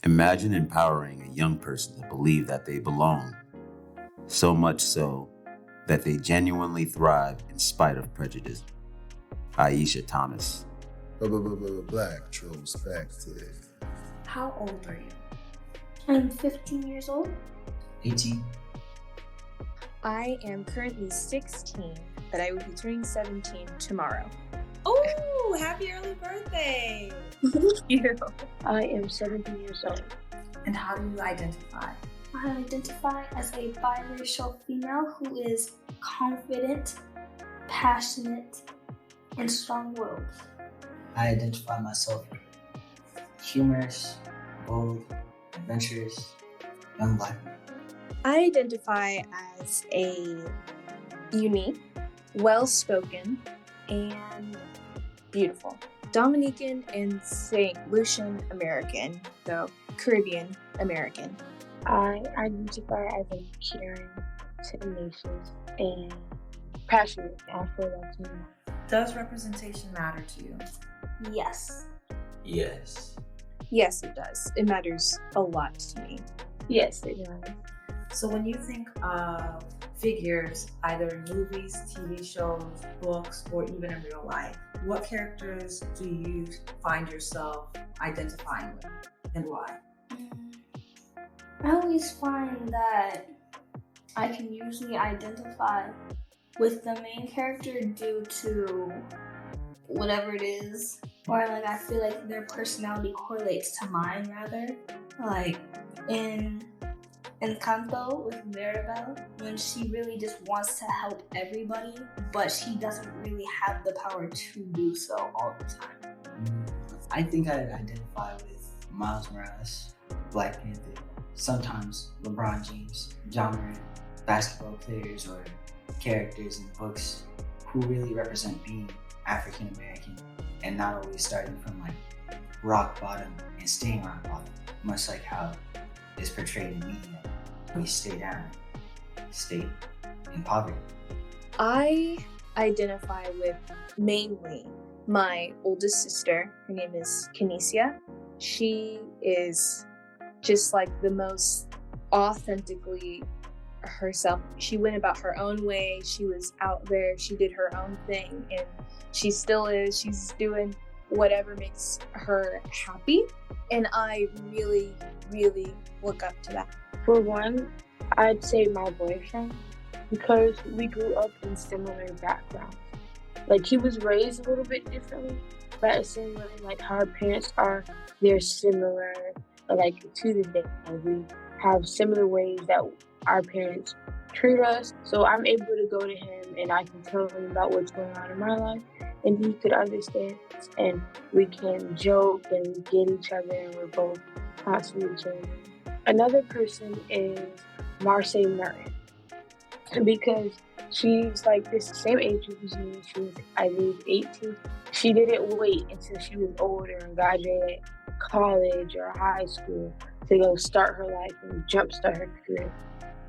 Imagine empowering a young person to believe that they belong, so much so that they genuinely thrive in spite of prejudice. Aisha Thomas. Black Trolls back today. How old are you? I'm 15 years old. 18. I am currently 16, but I will be turning 17 tomorrow. Oh, happy early birthday! Thank you. I am 17 years old. And how do you identify? I identify as a biracial female who is confident, passionate, and strong-willed. I identify myself humorous, bold, adventurous, young black man. I identify as a unique, well-spoken, and beautiful Dominican and St. Lucian American, though Caribbean American. I identify as a caring, tenacious, and passionate Afro-Latino. Does representation matter to you? Yes. Yes. Yes, it does. It matters a lot to me. Yes, it does. So when you think of figures, either in movies, TV shows, books, or even in real life, what characters do you find yourself identifying with, and why? I always find that I can usually identify with the main character due to whatever it is, or like I feel like their personality correlates to mine rather. Like in Encanto with Mirabel, when she really just wants to help everybody, but she doesn't really have the power to do so all the time. I think I identify with Miles Morales, Black Panther, sometimes LeBron James, John Morant, basketball players or characters in books who really represent being African American and not always starting from like rock bottom and staying rock bottom, much like how it's portrayed in media. We stay down, stay in poverty. I identify with mainly my oldest sister. Her name is Kinesia. She is just like the most authentically herself. She went about her own way. She was out there. She did her own thing, and she still is. She's doing whatever makes her happy. And I really, really look up to that. For one, I'd say my boyfriend, because we grew up in similar backgrounds. Like, he was raised a little bit differently, but at the same way, like how our parents are, they're similar, like to the day. We have similar ways that our parents treat us. So I'm able to go to him and I can tell him about what's going on in my life, and he could understand, and we can joke and get each other, and we're both constantly changing. Another person is Marseille Martin, because she's like this same age as me. She's, I believe, 18. She didn't wait until she was older and graduated college or high school to go start her life and jumpstart her career.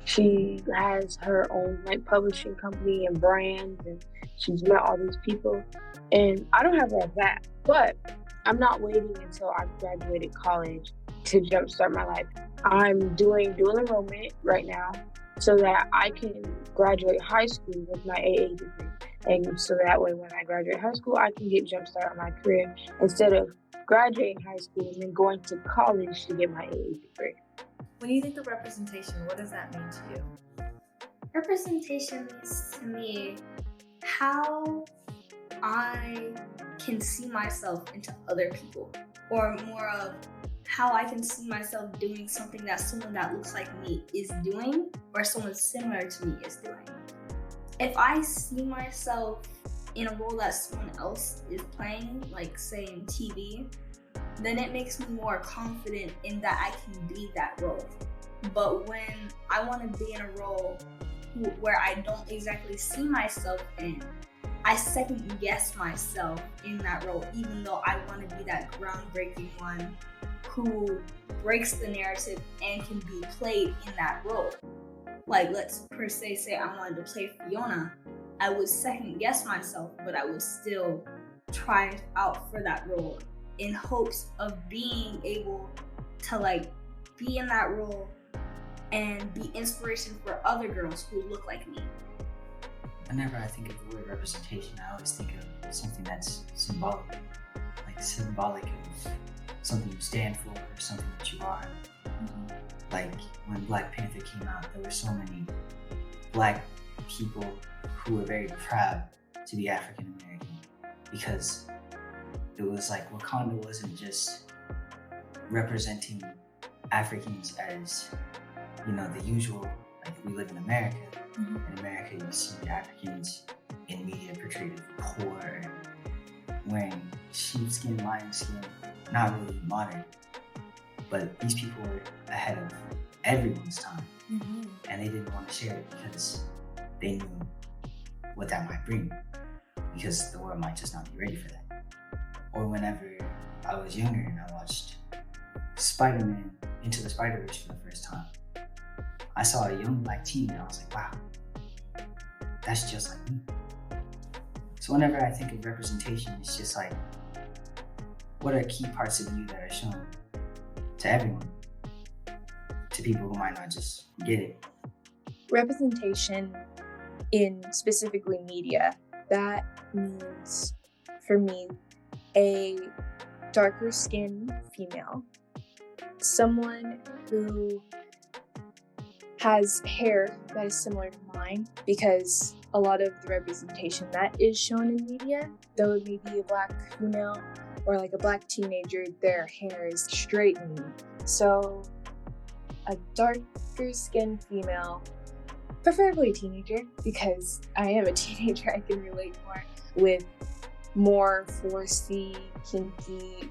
She has her own like publishing company and brands, and she's met all these people. And I don't have all that, but I'm not waiting until I graduated college to jumpstart my life. I'm doing dual enrollment right now so that I can graduate high school with my AA degree. And so that way when I graduate high school, I can get jumpstart on my career instead of graduating high school and then going to college to get my AA degree. When you think of representation, what does that mean to you? Representation means to me how I can see myself into other people, or more of how I can see myself doing something that someone that looks like me is doing, or someone similar to me is doing. If I see myself in a role that someone else is playing, like say in TV, then it makes me more confident in that I can be that role. But when I want to be in a role where I don't exactly see myself in, I second guess myself in that role, even though I want to be that groundbreaking one who breaks the narrative and can be played in that role. Like, let's per se say I wanted to play Fiona, I would second guess myself, but I would still try out for that role in hopes of being able to like be in that role and be inspiration for other girls who look like me. Whenever I think of the word representation, I always think of something that's symbolic, like symbolic of something you stand for or something that you are. Like when Black Panther came out, there were so many Black people who were very proud to be African American, because it was like Wakanda wasn't just representing Africans as, you know, the usual, like we live in America. In America, you see Africans in media portrayed as poor, wearing sheepskin, lion skin, not really modern. But these people were ahead of everyone's time, and they didn't want to share it because they knew what that might bring, because the world might just not be ready for that. Or whenever I was younger and I watched Spider-Man Into the Spider-Verse for the first time, I saw a young Black teen and I was like, wow, that's just like me. So whenever I think of representation, it's just like, what are key parts of you that are shown to everyone, to people who might not just get it? Representation in specifically media, that means for me a darker skinned female, someone who has hair that is similar to mine, because a lot of the representation that is shown in media, though it may be a Black female or like a Black teenager, their hair is straightened. So a darker skinned female, preferably a teenager, because I am a teenager, I can relate more, with more 4C, kinky,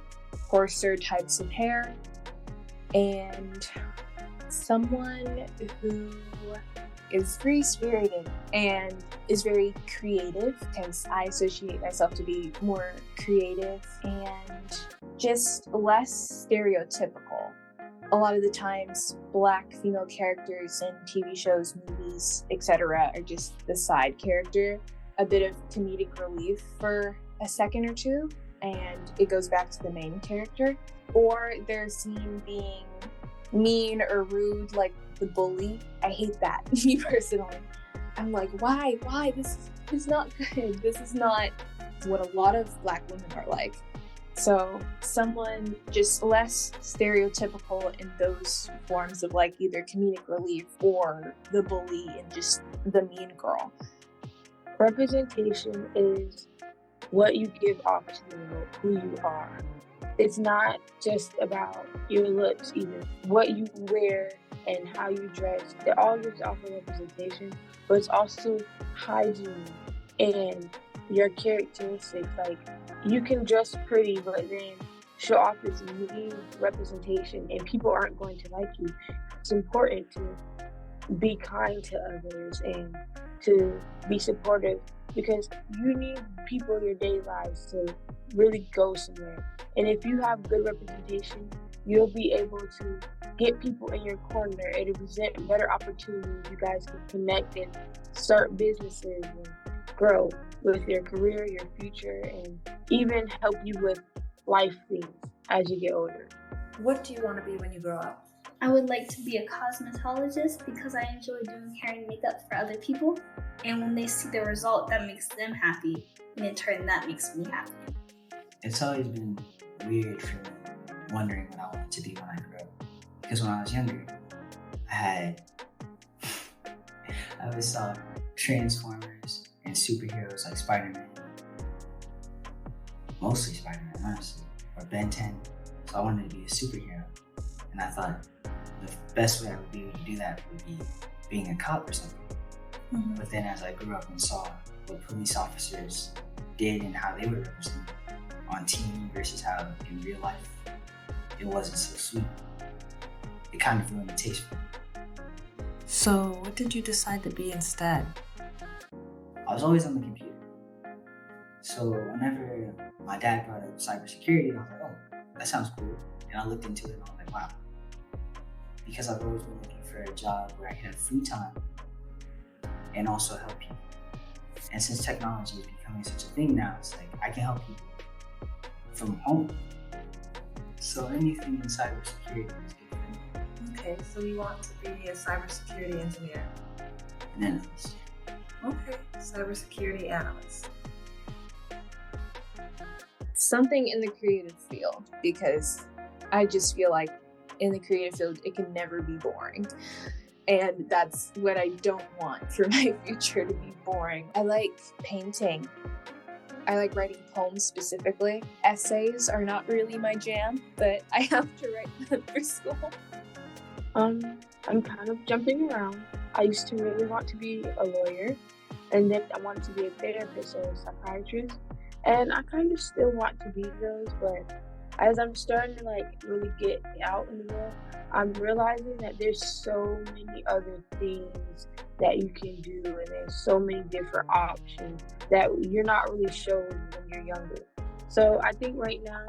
coarser types of hair, and someone who is free-spirited and is very creative, because I associate myself to be more creative and just less stereotypical. A lot of the times, Black female characters in TV shows, movies, etc. are just the side character, a bit of comedic relief for a second or two, and it goes back to the main character. Or they're seen being mean or rude, like the bully. I hate that, me personally. I'm like, why? This is not good. This is not what a lot of Black women are like. So someone just less stereotypical in those forms of like either comedic relief or the bully and just the mean girl. Representation is what you give off to the world, who you are. It's not just about your looks either. What you wear and how you dress, it all gives off a representation, but it's also hygiene and your characteristics. Like, you can dress pretty, but then show off this mean representation, and people aren't going to like you. It's important to be kind to others and to be supportive, because you need people in your daily lives to really go somewhere. And if you have good representation, you'll be able to get people in your corner and present better opportunities. You guys can connect and start businesses and grow with your career, your future, and even help you with life things as you get older. What do you want to be when you grow up? I would like to be a cosmetologist because I enjoy doing hair and makeup for other people. And when they see the result, that makes them happy. And in turn, that makes me happy. It's always been weird for me, wondering what I wanted to be when I grew up. Because when I was younger, I always saw Transformers and superheroes like Spider-Man. Mostly Spider-Man, honestly. Or Ben 10. So I wanted to be a superhero. And I thought the best way I would be able to do that would be being a cop or something. But then as I grew up and saw what police officers did and how they were represented on TV versus how in real life, it wasn't so sweet. It kind of ruined the taste for me. So what did you decide to be instead? I was always on the computer. So whenever my dad brought up cybersecurity, I was like, oh, that sounds cool. And I looked into it and I was like, wow. Because I've always been looking for a job where I can have free time and also help people. And since technology is becoming such a thing now, it's like I can help people from home. So anything in cybersecurity is good for me. Okay, so you want to be a cybersecurity engineer. An analyst. Okay, cybersecurity analyst. Something in the creative field, because I just feel like in the creative field, it can never be boring. And that's what I don't want for my future, to be boring. I like painting. I like writing poems specifically. Essays are not really my jam, but I have to write them for school. I'm kind of jumping around. I used to really want to be a lawyer, and then I wanted to be a therapist or a psychiatrist. And I kind of still want to be those, but as I'm starting to really get out in the world, I'm realizing that there's so many other things that you can do, and there's so many different options that you're not really shown when you're younger. So I think right now,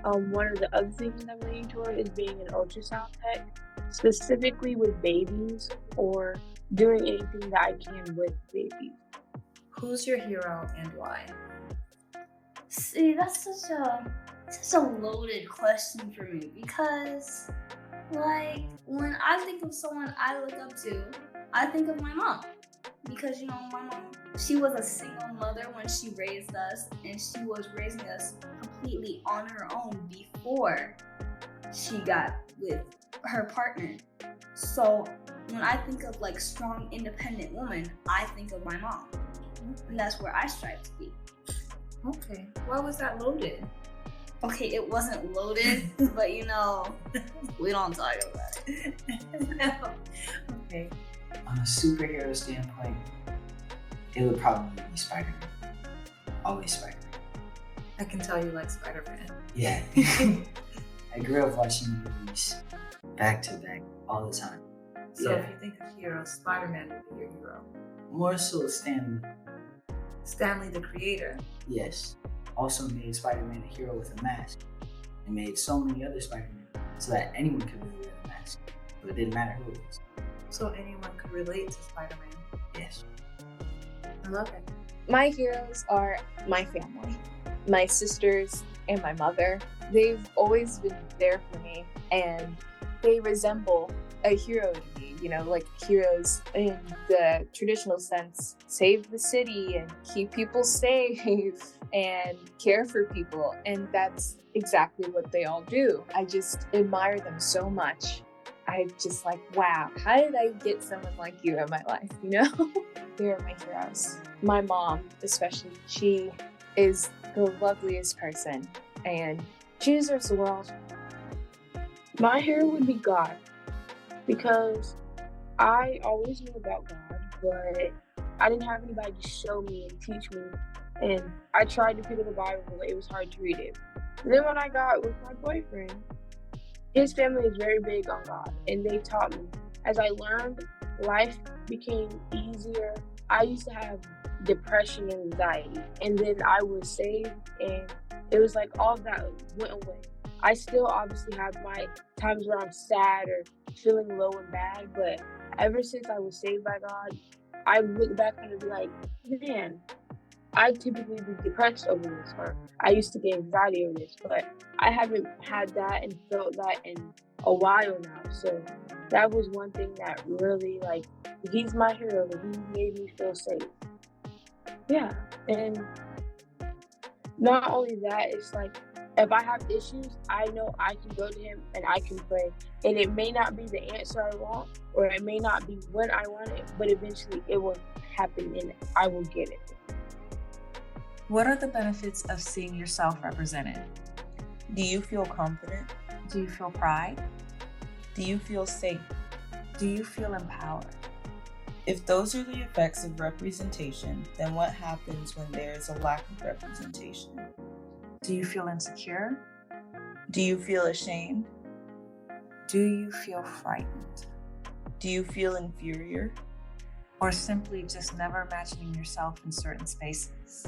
one of the other things I'm leaning toward is being an ultrasound tech, specifically with babies or doing anything that I can with babies. Who's your hero and why? See, that's such a loaded question for me, because when I think of someone I look up to, I think of my mom. Because my mom, she was a single mother when she raised us, and she was raising us completely on her own before she got with her partner. So when I think of strong, independent woman, I think of my mom. And that's where I strive to be. Okay, why was that loaded? Okay, it wasn't loaded, but we don't talk about it. No. Okay. On a superhero standpoint, it would probably be Spider-Man. Always Spider-Man. I can tell you like Spider-Man. Yeah. I grew up watching movies back to back all the time. So if you think of heroes, Spider-Man would be your hero. More so Stanley. Stanley the creator. Yes. Also made Spider-Man a hero with a mask. And made so many other Spider-Man so that anyone could really wear the mask. But it didn't matter who it was. So anyone could relate to Spider-Man. Yes. I love it. My heroes are my family, my sisters and my mother. They've always been there for me, and they resemble a hero to me, like heroes in the traditional sense, save the city and keep people safe and care for people. And that's exactly what they all do. I just admire them so much. I'm just wow, how did I get someone like you in my life, They are my heroes. My mom, especially, she is the loveliest person, and she deserves the world. My hero would be God, because I always knew about God, but I didn't have anybody to show me and teach me, and I tried to pick up the Bible, but it was hard to read it. And then when I got with my boyfriend, his family is very big on God, and they taught me. As I learned, life became easier. I used to have depression and anxiety, and then I was saved, and it was all of that went away. I still obviously have my times where I'm sad or feeling low and bad, but ever since I was saved by God, I look back and be like, man, I typically be depressed over this, or I used to get anxiety over this, but I haven't had that and felt that in a while now. So that was one thing that really, he's my hero. He made me feel safe. Yeah, and not only that, it's if I have issues, I know I can go to him and I can pray. And it may not be the answer I want, or it may not be when I want it, but eventually it will happen and I will get it. What are the benefits of seeing yourself represented? Do you feel confident? Do you feel pride? Do you feel safe? Do you feel empowered? If those are the effects of representation, then what happens when there is a lack of representation? Do you feel insecure? Do you feel ashamed? Do you feel frightened? Do you feel inferior? Or simply just never imagining yourself in certain spaces?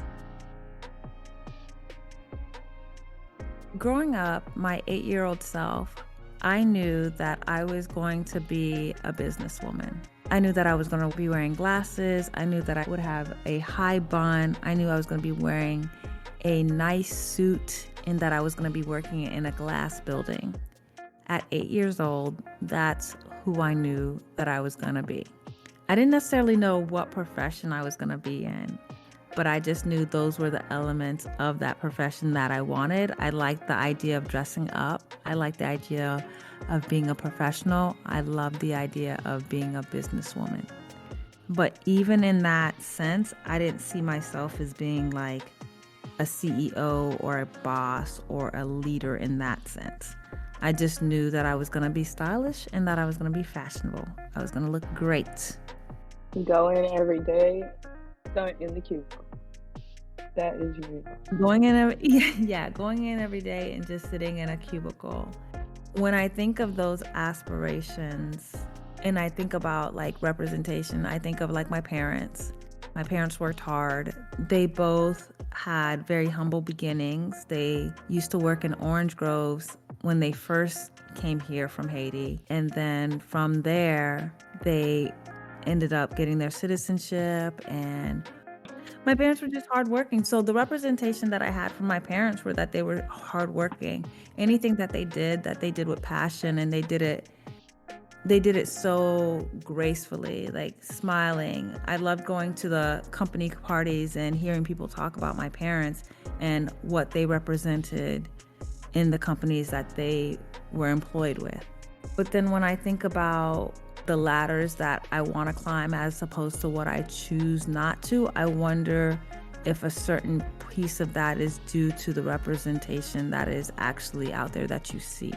Growing up, my 8-year-old self, I knew that I was going to be a businesswoman. I knew that I was going to be wearing glasses. I knew that I would have a high bun. I knew I was going to be wearing a nice suit and that I was going to be working in a glass building. At 8 years old, that's who I knew that I was going to be. I didn't necessarily know what profession I was going to be in, but I just knew those were the elements of that profession that I wanted. I liked the idea of dressing up. I liked the idea of being a professional. I loved the idea of being a businesswoman. But even in that sense, I didn't see myself as being like a CEO or a boss or a leader in that sense. I just knew that I was going to be stylish and that I was going to be fashionable. I was going to look great. Go in every day, don't in the cubicle. That is you. Going in every day and just sitting in a cubicle. When I think of those aspirations and I think about like representation, I think of like my parents. My parents worked hard. They both had very humble beginnings. They used to work in orange groves when they first came here from Haiti. And then from there, they ended up getting their citizenship, and my parents were just hardworking. So the representation that I had from my parents were that they were hardworking. Anything that they did with passion, and they did it so gracefully, like smiling. I loved going to the company parties and hearing people talk about my parents and what they represented in the companies that they were employed with. But then when I think about the ladders that I want to climb as opposed to what I choose not to, I wonder if a certain piece of that is due to the representation that is actually out there that you see.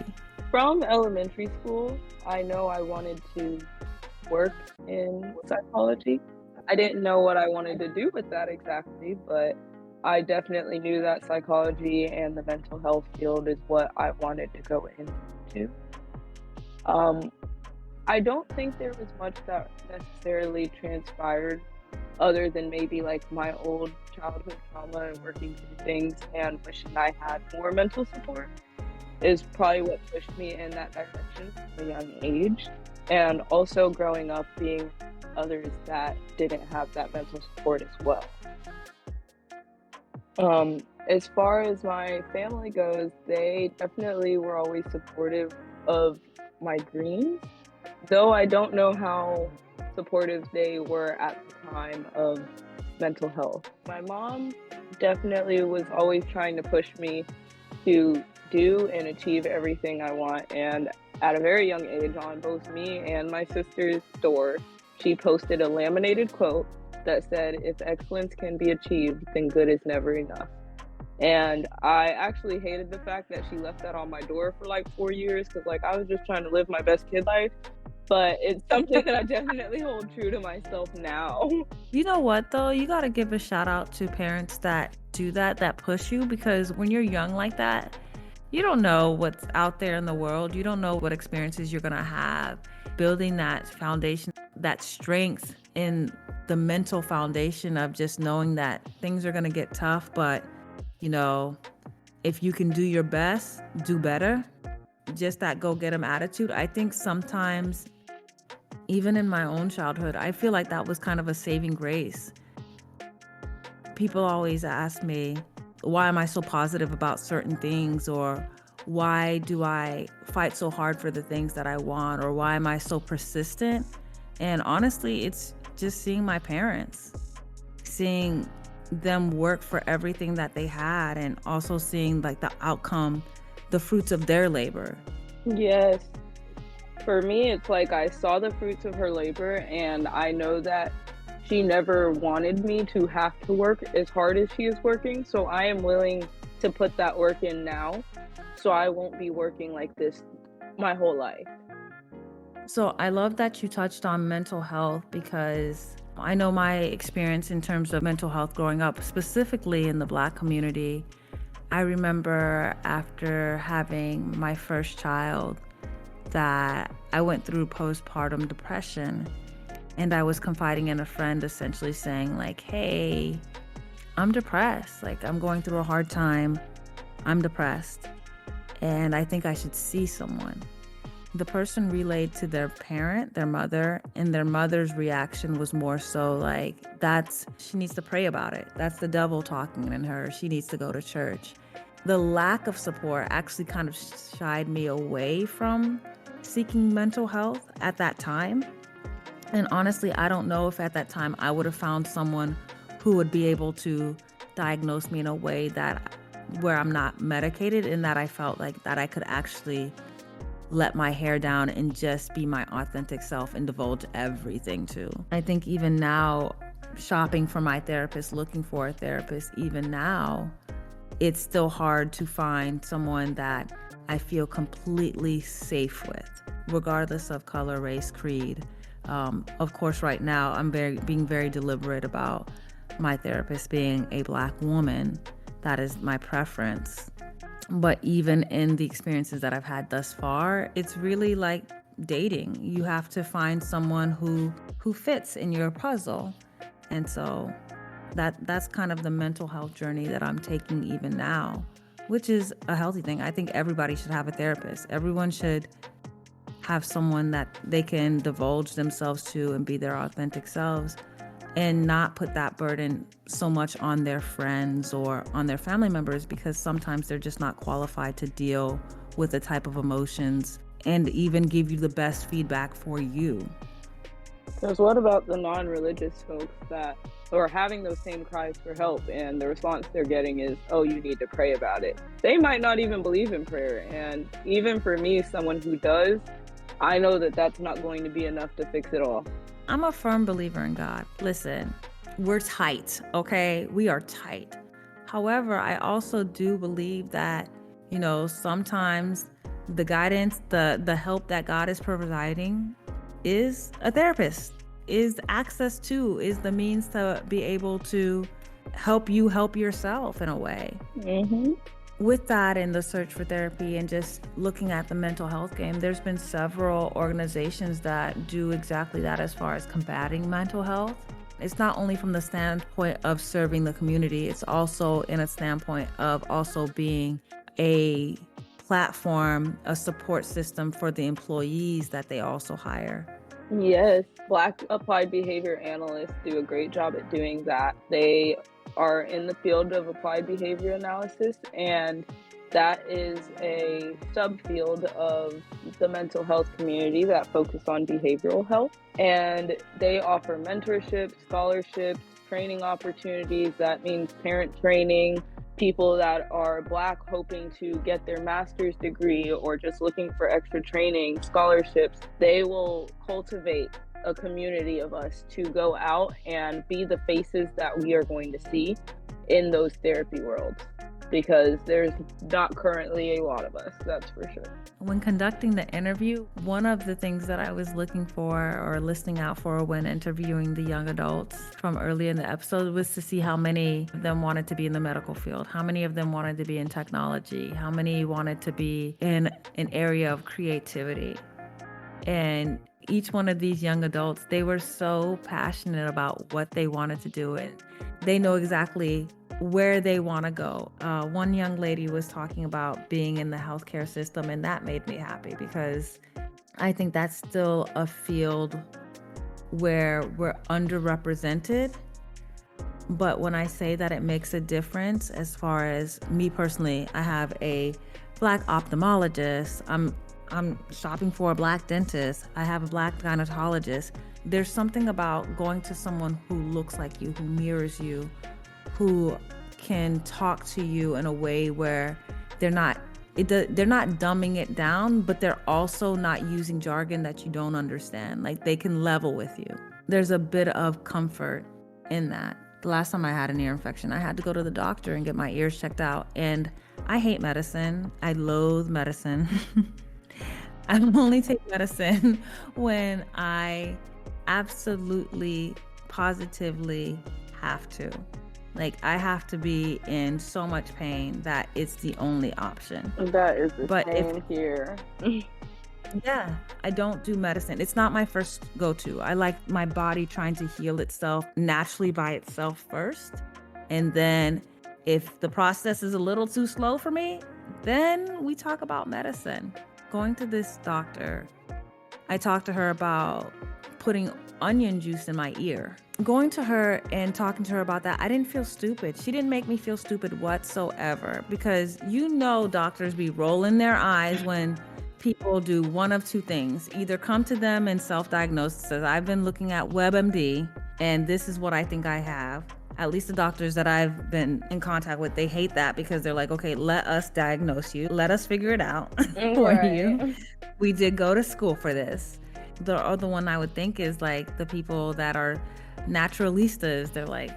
From elementary school, I know I wanted to work in psychology. I didn't know what I wanted to do with that exactly, but I definitely knew that psychology and the mental health field is what I wanted to go into. I don't think there was much that necessarily transpired other than maybe like my old childhood trauma and working through things and wishing I had more mental support is probably what pushed me in that direction from a young age. And also growing up being others that didn't have that mental support as well. As far as my family goes, they definitely were always supportive of my dreams, though I don't know how supportive they were at the time of mental health. My mom definitely was always trying to push me to do and achieve everything I want, and at a very young age, on both me and my sister's door, she posted a laminated quote that said, "If excellence can be achieved, then good is never enough." And I actually hated the fact that she left that on my door for like 4 years, because like I was just trying to live my best kid life. But it's something that I definitely hold true to myself now. You know what though? You got to give a shout out to parents that do that push you, because when you're young like that, you don't know what's out there in the world. You don't know what experiences you're going to have. Building that foundation, that strength in the mental foundation of just knowing that things are going to get tough, but you know, if you can do your best, do better. Just that go get 'em attitude. I think sometimes, even in my own childhood, I feel like that was kind of a saving grace. People always ask me, why am I so positive about certain things? Or why do I fight so hard for the things that I want? Or why am I so persistent? And honestly, it's just seeing my parents, seeing them work for everything that they had, and also seeing like the outcome, the fruits of their labor. Yes. For me, it's like I saw the fruits of her labor, and I know that she never wanted me to have to work as hard as she is working. So I am willing to put that work in now, so I won't be working like this my whole life. So I love that you touched on mental health, because I know my experience in terms of mental health growing up, specifically in the Black community. I remember after having my first child that I went through postpartum depression, and I was confiding in a friend, essentially saying like, hey, I'm depressed. Like, I'm going through a hard time. I'm depressed. And I think I should see someone. The person relayed to their parent, their mother, and their mother's reaction was more so like, she needs to pray about it. That's the devil talking in her. She needs to go to church. the lack of support actually kind of shied me away from seeking mental health at that time. And honestly, I don't know if at that time I would have found someone who would be able to diagnose me in a way that where I'm not medicated, and that I felt like that I could actually let my hair down and just be my authentic self and divulge everything to. I think even now, shopping for my therapist, looking for a therapist, even now, it's still hard to find someone that I feel completely safe with, regardless of color, race, creed. Of course, right now, I'm being very deliberate about my therapist being a Black woman. That is my preference. But even in the experiences that I've had thus far, it's really like dating. You have to find someone who fits in your puzzle. And so that's kind of the mental health journey that I'm taking even now, which is a healthy thing. I think everybody should have a therapist. Everyone should have someone that they can divulge themselves to and be their authentic selves, and not put that burden so much on their friends or on their family members, because sometimes they're just not qualified to deal with the type of emotions and even give you the best feedback for you. Because what about the non-religious folks that are having those same cries for help, and the response they're getting is, oh, you need to pray about it? They might not even believe in prayer. And even for me, someone who does, I know that that's not going to be enough to fix it all. I'm a firm believer in God. Listen, we're tight, okay? We are tight. However, I also do believe that, sometimes the guidance, the help that God is providing is a therapist, is access to, is the means to be able to help you help yourself in a way. Mm-hmm. With that and the search for therapy and just looking at the mental health game, there's been several organizations that do exactly that as far as combating mental health. It's not only from the standpoint of serving the community, it's also in a standpoint of also being a platform, a support system for the employees that they also hire. Yes, Black applied behavior analysts do a great job at doing that. They are in the field of applied behavior analysis, and that is a subfield of the mental health community that focus on behavioral health. And they offer mentorship, scholarships, training opportunities. That means parent training, people that are Black hoping to get their master's degree or just looking for extra training, scholarships. They will cultivate a community of us to go out and be the faces that we are going to see in those therapy worlds, because there's not currently a lot of us, that's for sure. When conducting the interview, one of the things that I was looking for or listening out for when interviewing the young adults from early in the episode was to see how many of them wanted to be in the medical field, how many of them wanted to be in technology, how many wanted to be in an area of creativity. And each one of these young adults, they were so passionate about what they wanted to do, and they know exactly where they want to go. One young lady was talking about being in the healthcare system, and that made me happy because I think that's still a field where we're underrepresented. But when I say that it makes a difference, as far as me personally, I have a Black ophthalmologist. I'm shopping for a Black dentist. I have a Black gynecologist. There's something about going to someone who looks like you, who mirrors you, who can talk to you in a way where they're not dumbing it down, but they're also not using jargon that you don't understand. Like, they can level with you. There's a bit of comfort in that. The last time I had an ear infection, I had to go to the doctor and get my ears checked out. And I hate medicine. I loathe medicine. I only take medicine when I absolutely, positively have to. Like, I have to be in so much pain that it's the only option. That is the same here. Yeah, I don't do medicine. It's not my first go-to. I like my body trying to heal itself naturally by itself first. And then if the process is a little too slow for me, then we talk about medicine. Going to this doctor, I talked to her about putting onion juice in my ear. Going to her and talking to her about that, I didn't feel stupid. She didn't make me feel stupid whatsoever, because doctors be rolling their eyes when people do one of two things. Either come to them and self-diagnose, says, I've been looking at WebMD and this is what I think I have. At least the doctors that I've been in contact with, they hate that, because they're like, okay, let us diagnose you. Let us figure it out for you. We did go to school for this. The other one I would think is like the people that are naturalistas. They're like,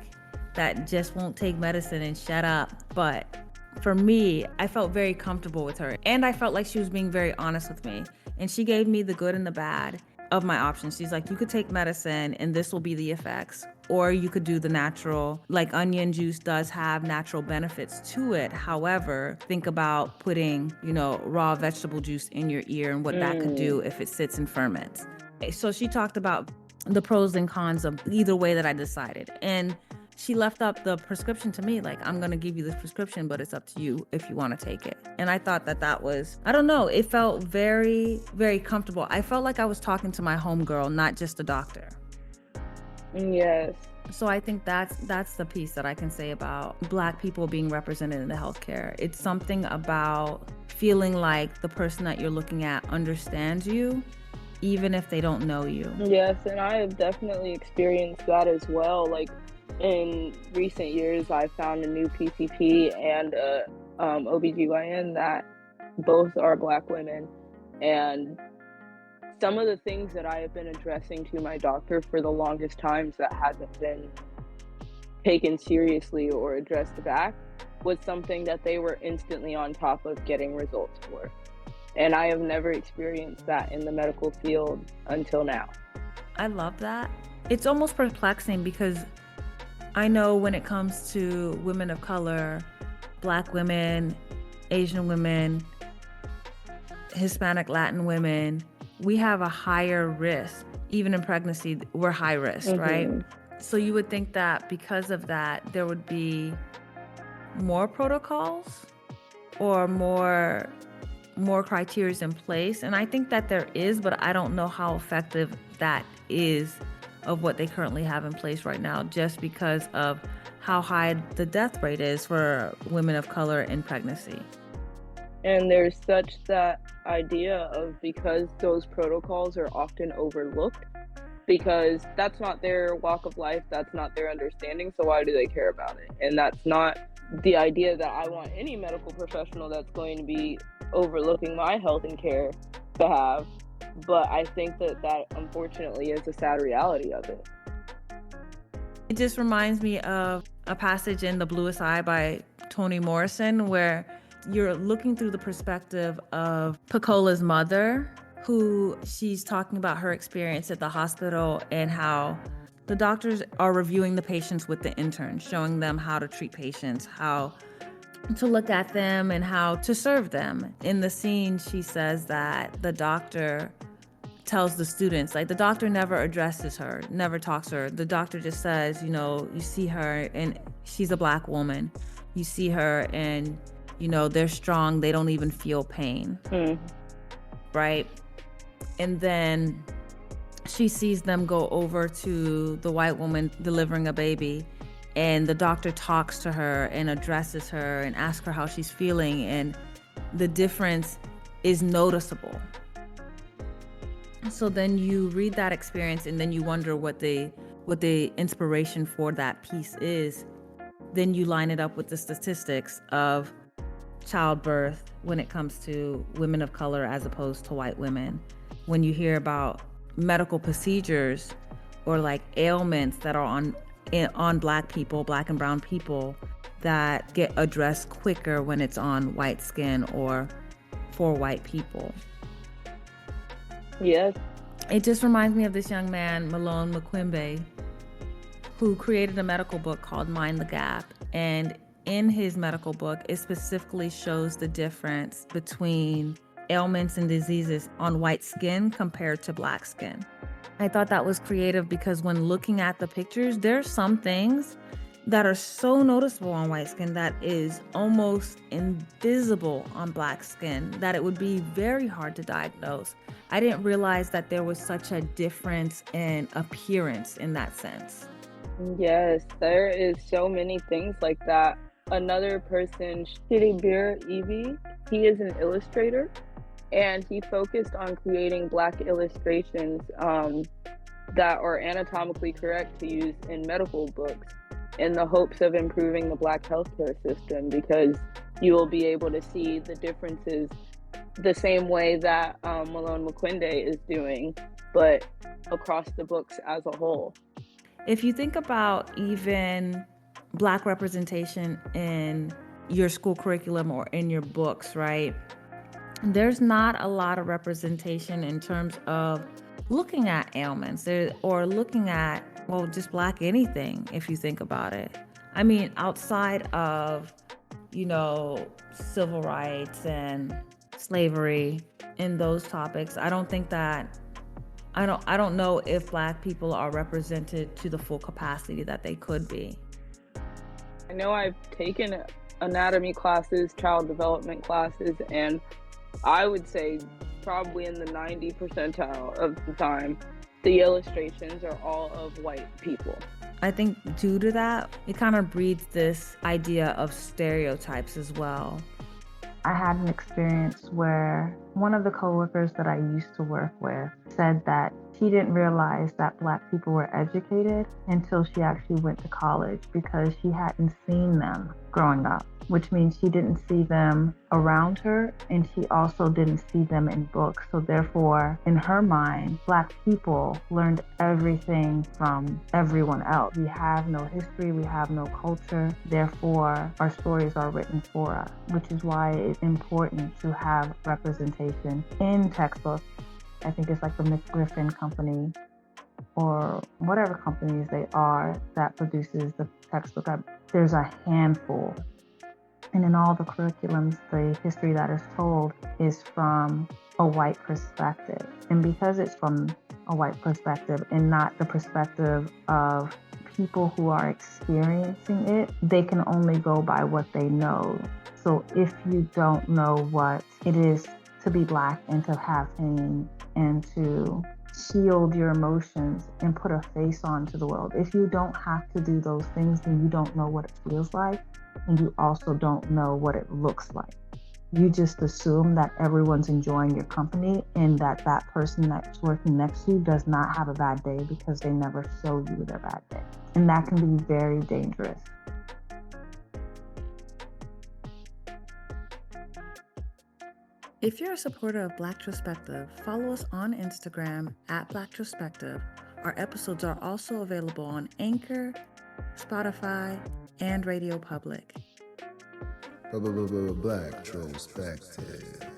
that just won't take medicine and shut up. But for me, I felt very comfortable with her. And I felt like she was being very honest with me. And she gave me the good and the bad of my options. She's like, you could take medicine and this will be the effects. Or you could do the natural, like onion juice does have natural benefits to it. However, think about putting, raw vegetable juice in your ear and what that could do if it sits and ferments. So she talked about the pros and cons of either way that I decided. And she left up the prescription to me, like, I'm going to give you this prescription, but it's up to you if you want to take it. And I thought that was, I don't know, it felt very, very comfortable. I felt like I was talking to my homegirl, not just a doctor. Yes. So I think that's the piece that I can say about Black people being represented in the healthcare. It's something about feeling like the person that you're looking at understands you, even if they don't know you. Yes, and I have definitely experienced that as well. Like, in recent years, I found a new PCP and a OBGYN that both are Black women. And some of the things that I have been addressing to my doctor for the longest times that hasn't been taken seriously or addressed back was something that they were instantly on top of getting results for. And I have never experienced that in the medical field until now. I love that. It's almost perplexing, because I know when it comes to women of color, Black women, Asian women, Hispanic, Latin women, we have a higher risk. Even in pregnancy, we're high risk, right? So you would think that because of that, there would be more protocols or more criteria in place. And I think that there is, but I don't know how effective that is of what they currently have in place right now, just because of how high the death rate is for women of color in pregnancy. And there's such that idea of, because those protocols are often overlooked, because that's not their walk of life, that's not their understanding, so why do they care about it? And that's not the idea that I want any medical professional that's going to be overlooking my health and care to have. But I think that unfortunately is a sad reality of it. It just reminds me of a passage in The Bluest Eye by Toni Morrison, where you're looking through the perspective of Pacola's mother, who she's talking about her experience at the hospital and how the doctors are reviewing the patients with the interns, showing them how to treat patients, how to look at them and how to serve them. In the scene, she says that the doctor tells the students, like, the doctor never addresses her, never talks to her. The doctor just says, you see her and she's a Black woman. You see her and, they're strong. They don't even feel pain. Right? And then she sees them go over to the white woman delivering a baby, and the doctor talks to her and addresses her and asks her how she's feeling, and the difference is noticeable. So then you read that experience and then you wonder what the inspiration for that piece is. Then you line it up with the statistics of childbirth when it comes to women of color as opposed to white women. When you hear about medical procedures or like ailments that are on Black people, Black and brown people, that get addressed quicker when it's on white skin or for white people. Yes. It just reminds me of this young man, Malone McQuimbe, who created a medical book called Mind the Gap. And in his medical book, it specifically shows the difference between ailments and diseases on white skin compared to Black skin. I thought that was creative because when looking at the pictures, there's some things that are so noticeable on white skin that is almost invisible on Black skin, that it would be very hard to diagnose. I didn't realize that there was such a difference in appearance in that sense. Yes, there is so many things like that. Another person, Shiribir Ibi, he is an illustrator, and he focused on creating Black illustrations that are anatomically correct to use in medical books in the hopes of improving the Black healthcare system, because you will be able to see the differences the same way that Malone Mukwende is doing, but across the books as a whole. If you think about even Black representation in your school curriculum or in your books, right? There's not a lot of representation in terms of looking at ailments or looking at, well, just Black anything, if you think about it. I mean, outside of, civil rights and slavery and those topics, I don't know if Black people are represented to the full capacity that they could be. I know I've taken anatomy classes, child development classes, and I would say probably in the 90 percentile of the time, the illustrations are all of white people. I think due to that, it kind of breeds this idea of stereotypes as well. I had an experience where one of the coworkers that I used to work with said that she didn't realize that Black people were educated until she actually went to college, because she hadn't seen them growing up, which means she didn't see them around her, and she also didn't see them in books. So therefore, in her mind, Black people learned everything from everyone else. We have no history, we have no culture, therefore our stories are written for us, which is why it's important to have representation in textbooks. I think it's like the McGriffin Company or whatever companies they are that produces the textbook. There's a handful. And in all the curriculums, the history that is told is from a white perspective. And because it's from a white perspective and not the perspective of people who are experiencing it, they can only go by what they know. So if you don't know what it is to be Black and to have pain and to shield your emotions and put a face on to the world, if you don't have to do those things, then you don't know what it feels like, and you also don't know what it looks like. You just assume that everyone's enjoying your company and that that person that's working next to you does not have a bad day because they never show you their bad day. And that can be very dangerous. If you're a supporter of Black Trospective, follow us on Instagram at Black Trospective. Our episodes are also available on Anchor, Spotify, and Radio Public. Black Trospective.